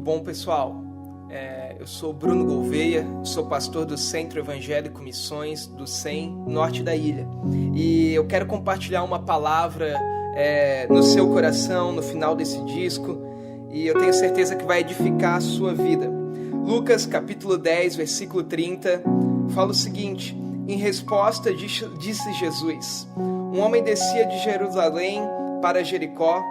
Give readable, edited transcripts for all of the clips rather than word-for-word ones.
Bom, pessoal, eu sou Bruno Gouveia, sou pastor do Centro Evangélico Missões do SEM, norte da ilha. E eu quero compartilhar uma palavra no seu coração, no final desse disco, e eu tenho certeza que vai edificar a sua vida. Lucas capítulo 10, versículo 30, fala o seguinte: em resposta disse Jesus: um homem descia de Jerusalém para Jericó,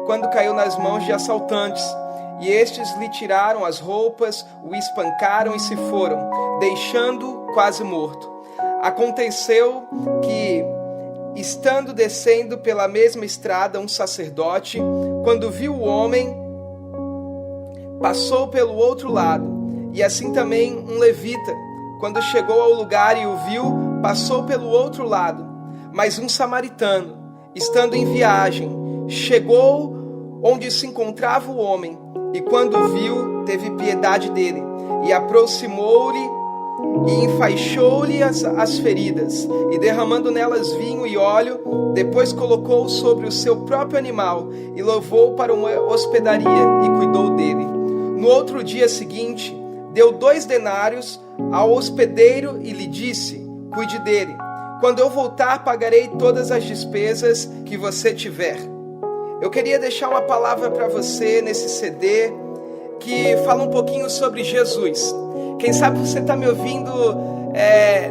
quando caiu nas mãos de assaltantes, e estes lhe tiraram as roupas, o espancaram e se foram, deixando-o quase morto. Aconteceu que, estando descendo pela mesma estrada um sacerdote, quando viu o homem, passou pelo outro lado, e assim também um levita, quando chegou ao lugar e o viu, passou pelo outro lado. Mas um samaritano, estando em viagem, chegou onde se encontrava o homem, e quando viu, teve piedade dele, e aproximou-lhe, e enfaixou-lhe as feridas, e derramando nelas vinho e óleo, depois colocou sobre o seu próprio animal, e levou para uma hospedaria, e cuidou dele. No outro dia seguinte, deu 2 denários ao hospedeiro, e lhe disse: cuide dele. Quando eu voltar, pagarei todas as despesas que você tiver. Eu queria deixar uma palavra para você nesse CD que fala um pouquinho sobre Jesus. Quem sabe você está me ouvindo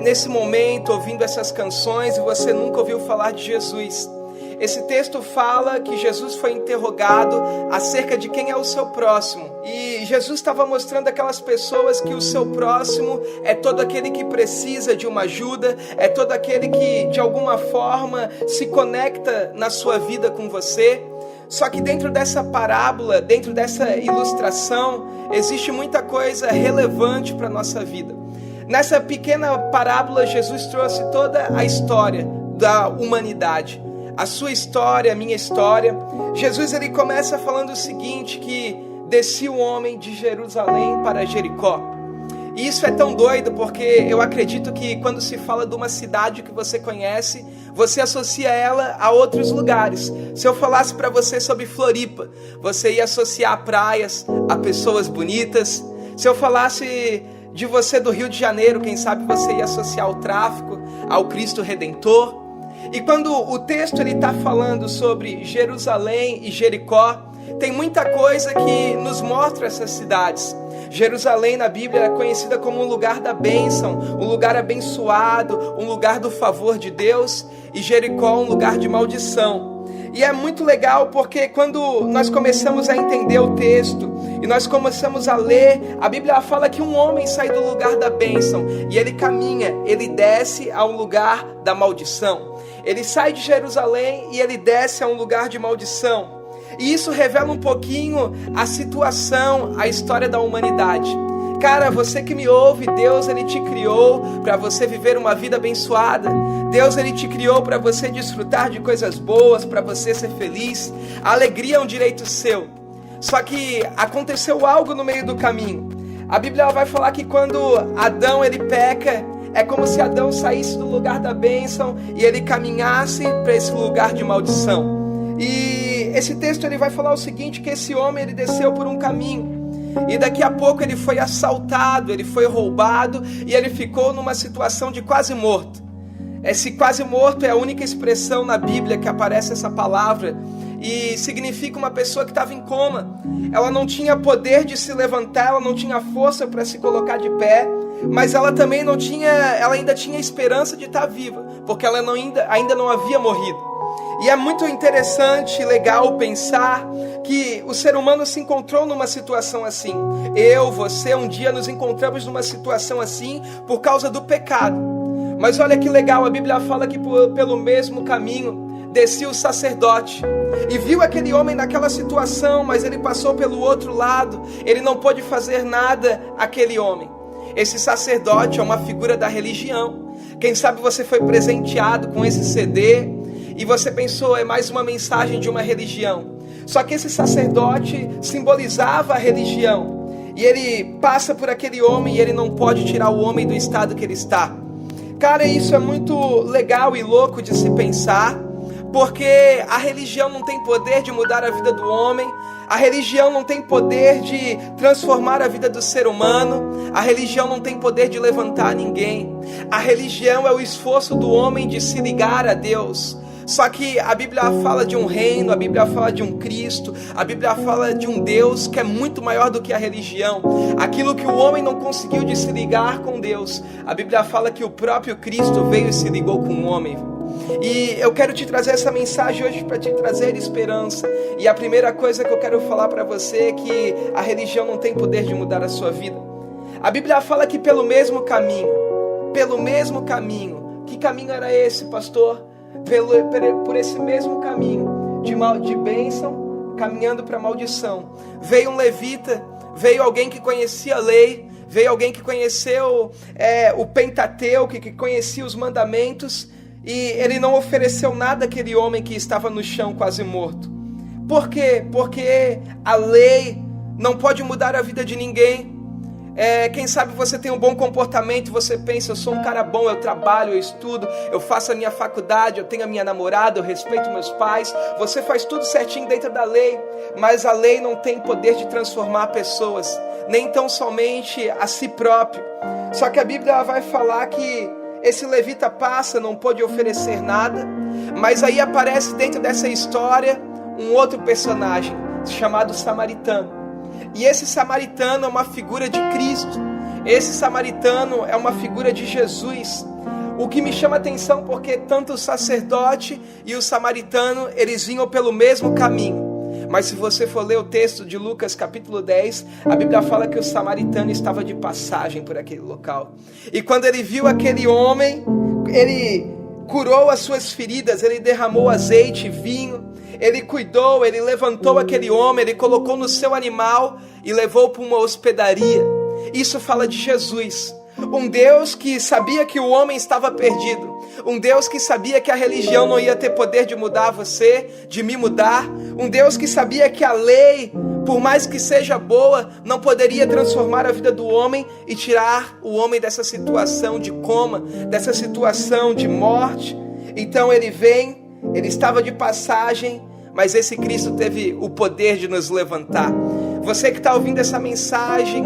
nesse momento, ouvindo essas canções, e você nunca ouviu falar de Jesus. Esse texto fala que Jesus foi interrogado acerca de quem é o seu próximo. E Jesus estava mostrando aquelas pessoas que o seu próximo é todo aquele que precisa de uma ajuda, é todo aquele que de alguma forma se conecta na sua vida com você. Só que dentro dessa parábola, dentro dessa ilustração, existe muita coisa relevante para a nossa vida. Nessa pequena parábola, Jesus trouxe toda a história da humanidade. A sua história, a minha história. Jesus ele começa falando o seguinte, que descia o homem de Jerusalém para Jericó. E isso é tão doido porque eu acredito que quando se fala de uma cidade que você conhece, você associa ela a outros lugares. Se eu falasse para você sobre Floripa, você ia associar praias, a pessoas bonitas. Se eu falasse de você do Rio de Janeiro, quem sabe você ia associar ao tráfico, ao Cristo Redentor. E quando o texto está falando sobre Jerusalém e Jericó, tem muita coisa que nos mostra essas cidades. Jerusalém na Bíblia é conhecida como um lugar da bênção, um lugar abençoado, um lugar do favor de Deus, e Jericó um lugar de maldição. E é muito legal porque quando nós começamos a entender o texto e nós começamos a ler, a Bíblia fala que um homem sai do lugar da bênção e ele caminha, ele desce a um lugar da maldição. Ele sai de Jerusalém e ele desce a um lugar de maldição. E isso revela um pouquinho a situação, a história da humanidade. Cara, você que me ouve, Deus ele te criou para você viver uma vida abençoada. Deus ele te criou para você desfrutar de coisas boas, para você ser feliz. A alegria é um direito seu. Só que aconteceu algo no meio do caminho. A Bíblia vai falar que quando Adão ele peca, é como se Adão saísse do lugar da bênção e ele caminhasse para esse lugar de maldição. E esse texto ele vai falar o seguinte, que esse homem ele desceu por um caminho. E daqui a pouco ele foi assaltado, ele foi roubado e ele ficou numa situação de quase morto. Esse quase morto é a única expressão na Bíblia que aparece essa palavra e significa uma pessoa que estava em coma. Ela não tinha poder de se levantar, ela não tinha força para se colocar de pé, mas ela também não tinha, ela ainda tinha esperança de estar viva, porque ela ainda não havia morrido. E é muito interessante e legal pensar que o ser humano se encontrou numa situação assim. Eu, você, um dia nos encontramos numa situação assim por causa do pecado. Mas olha que legal, a Bíblia fala que pelo mesmo caminho descia o sacerdote. E viu aquele homem naquela situação, mas ele passou pelo outro lado. Ele não pôde fazer nada àquele homem. Esse sacerdote é uma figura da religião. Quem sabe você foi presenteado com esse CD e você pensou, é mais uma mensagem de uma religião. Só que esse sacerdote simbolizava a religião. E ele passa por aquele homem e ele não pode tirar o homem do estado que ele está. Cara, isso é muito legal e louco de se pensar, porque a religião não tem poder de mudar a vida do homem, A religião não tem poder de transformar a vida do ser humano. A religião não tem poder de levantar ninguém. A religião é o esforço do homem de se ligar a Deus. Só que a Bíblia fala de um reino, a Bíblia fala de um Cristo, a Bíblia fala de um Deus que é muito maior do que a religião. Aquilo que o homem não conseguiu de se ligar com Deus, a Bíblia fala que o próprio Cristo veio e se ligou com o homem. E eu quero te trazer essa mensagem hoje para te trazer esperança. E a primeira coisa que eu quero falar para você é que a religião não tem poder de mudar a sua vida. A Bíblia fala que pelo mesmo caminho, que caminho era esse, pastor? Por esse mesmo caminho de bênção, caminhando para maldição, veio um levita, veio alguém que conhecia a lei, veio alguém que conheceu o Pentateuco, que conhecia os mandamentos, e ele não ofereceu nada àquele homem que estava no chão quase morto. Por quê? Porque a lei não pode mudar a vida de ninguém. Quem sabe você tem um bom comportamento, você pensa, eu sou um cara bom, eu trabalho, eu estudo, eu faço a minha faculdade, eu tenho a minha namorada, eu respeito meus pais, você faz tudo certinho dentro da lei, mas a lei não tem poder de transformar pessoas, nem tão somente a si próprio. Só que a Bíblia vai falar que esse levita passa, não pôde oferecer nada, mas aí aparece dentro dessa história um outro personagem, chamado samaritano. E esse samaritano é uma figura de Cristo. Esse samaritano é uma figura de Jesus. O que me chama a atenção porque tanto o sacerdote e o samaritano, eles vinham pelo mesmo caminho. Mas se você for ler o texto de Lucas capítulo 10, a Bíblia fala que o samaritano estava de passagem por aquele local. E quando ele viu aquele homem, ele curou as suas feridas, ele derramou azeite e vinho. Ele cuidou, ele levantou aquele homem, ele colocou no seu animal e levou para uma hospedaria. Isso fala de Jesus, um Deus que sabia que o homem estava perdido, um Deus que sabia que a religião não ia ter poder de mudar você, de me mudar, um Deus que sabia que a lei, por mais que seja boa, não poderia transformar a vida do homem e tirar o homem dessa situação de coma, dessa situação de morte. Então ele vem, ele estava de passagem, mas esse Cristo teve o poder de nos levantar. Você que está ouvindo essa mensagem,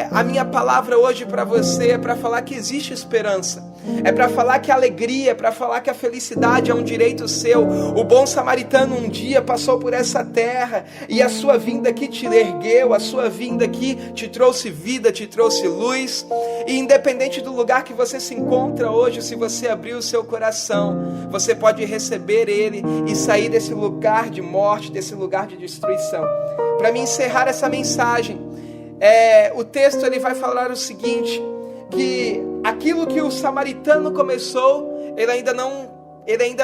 a minha palavra hoje para você é para falar que existe esperança. É para falar que a alegria, é para falar que a felicidade é um direito seu. O bom samaritano um dia passou por essa terra e a sua vinda aqui te ergueu, a sua vinda aqui te trouxe vida, te trouxe luz. E independente do lugar que você se encontra hoje, se você abrir o seu coração, você pode receber Ele e sair desse lugar de morte, desse lugar de destruição. Para me encerrar essa mensagem, o texto ele vai falar o seguinte, que aquilo que o samaritano começou, ele ainda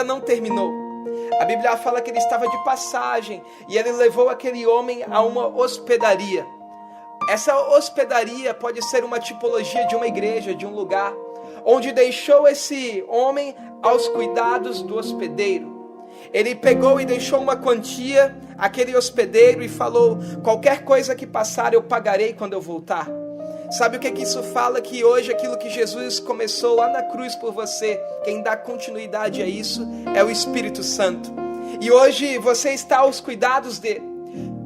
não terminou. A Bíblia fala que ele estava de passagem e ele levou aquele homem a uma hospedaria. Essa hospedaria pode ser uma tipologia de uma igreja, de um lugar, onde deixou esse homem aos cuidados do hospedeiro. Ele pegou e deixou uma quantia àquele hospedeiro e falou, qualquer coisa que passar eu pagarei quando eu voltar. Sabe o que isso fala? Que hoje aquilo que Jesus começou lá na cruz por você, quem dá continuidade a isso é o Espírito Santo. E hoje você está aos cuidados dele.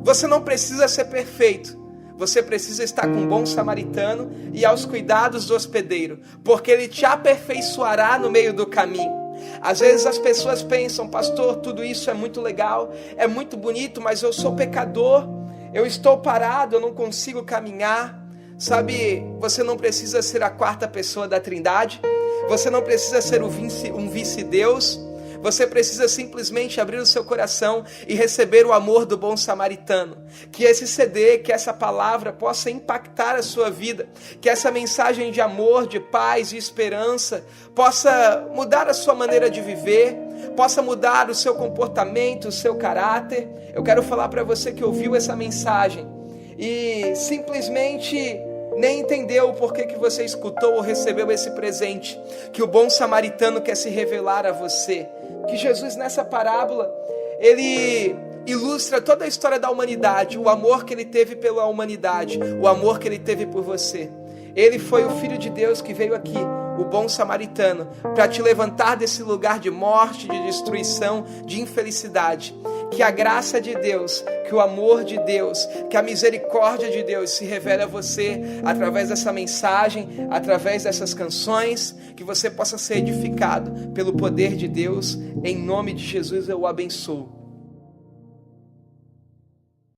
Você não precisa ser perfeito. Você precisa estar com um bom samaritano e aos cuidados do hospedeiro, porque ele te aperfeiçoará no meio do caminho. Às vezes as pessoas pensam, pastor, tudo isso é muito legal, é muito bonito, mas eu sou pecador, eu estou parado, eu não consigo caminhar. Sabe, você não precisa ser a quarta pessoa da Trindade, você não precisa ser um vice-deus, você precisa simplesmente abrir o seu coração e receber o amor do bom samaritano. Que esse CD, que essa palavra possa impactar a sua vida, que essa mensagem de amor, de paz e esperança possa mudar a sua maneira de viver, possa mudar o seu comportamento, o seu caráter. Eu quero falar para você que ouviu essa mensagem e simplesmente nem entendeu o porquê que você escutou ou recebeu esse presente, que o bom samaritano quer se revelar a você. Que Jesus nessa parábola, ele ilustra toda a história da humanidade, o amor que ele teve pela humanidade, o amor que ele teve por você. Ele foi o Filho de Deus que veio aqui, o bom samaritano, para te levantar desse lugar de morte, de destruição, de infelicidade. Que a graça de Deus, que o amor de Deus, que a misericórdia de Deus se revele a você através dessa mensagem, através dessas canções, que você possa ser edificado pelo poder de Deus. Em nome de Jesus eu o abençoo.